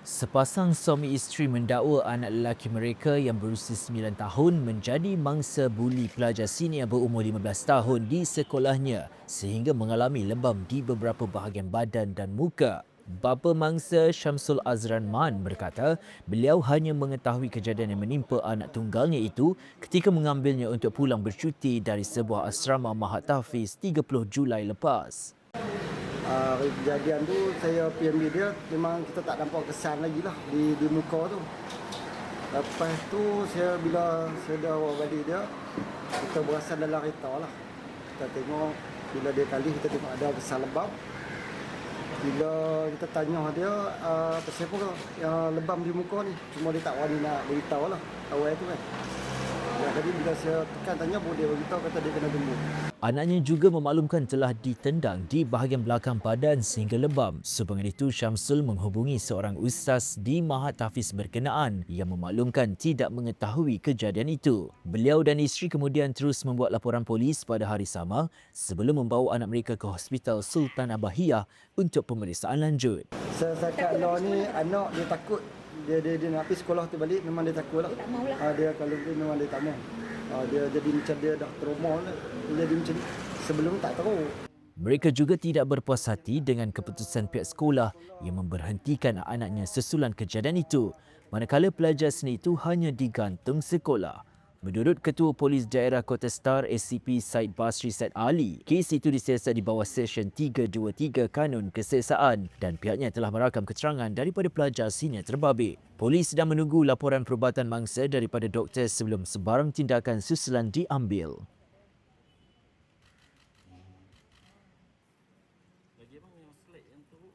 Sepasang suami isteri mendakwa anak lelaki mereka yang berusia 9 tahun menjadi mangsa buli pelajar senior berumur 15 tahun di sekolahnya sehingga mengalami lebam di beberapa bahagian badan dan muka. Bapa mangsa Syamsul Azran Man berkata beliau hanya mengetahui kejadian yang menimpa anak tunggalnya itu ketika mengambilnya untuk pulang bercuti dari sebuah asrama Mahat Tahfiz 30 Julai lepas. Kejadian tu saya PMB dia memang kita tak nampak kesan lagi lah di muka tu. Lepas tu bila saya dah bawa balik dia, kita berasan dalam kereta lah. Kita tengok bila dia kali kita tengok ada kesan lebam. Bila kita tanya dia siapa yang lebam di muka ni, cuma dia tak berani nak beritahu lah awal tu kan. Jadi bila saya tekan tanya pun dia beritahu kata dia kena gemuk. Anaknya juga memaklumkan telah ditendang di bahagian belakang badan sehingga lebam. Sebangan itu, Syamsul menghubungi seorang ustaz di Mahat Tahfiz berkenaan yang memaklumkan tidak mengetahui kejadian itu. Beliau dan isteri kemudian terus membuat laporan polis pada hari sama sebelum membawa anak mereka ke Hospital Sultan Abahiyah untuk pemeriksaan lanjut. Setakat lah ni anak dia takut. Dia nak pergi sekolah tu balik memang dia takut lah. Dia kalau dia memang dia tak mau. Dia jadi macam dia dah trauma lah. Dia jadi macam sebelum tak tahu. Mereka juga tidak berpuas hati dengan keputusan pihak sekolah yang memberhentikan anaknya sesulan kejadian itu, manakala pelajar seni itu hanya digantung sekolah. Menurut Ketua Polis Daerah Kota Star SCP Said Basri Said Ali, kes itu disiasat di bawah Seksyen 323 Kanun Kesiasaan dan pihaknya telah merakam keterangan daripada pelajar senior terbabit. Polis sedang menunggu laporan perubatan mangsa daripada doktor sebelum sebarang tindakan susulan diambil.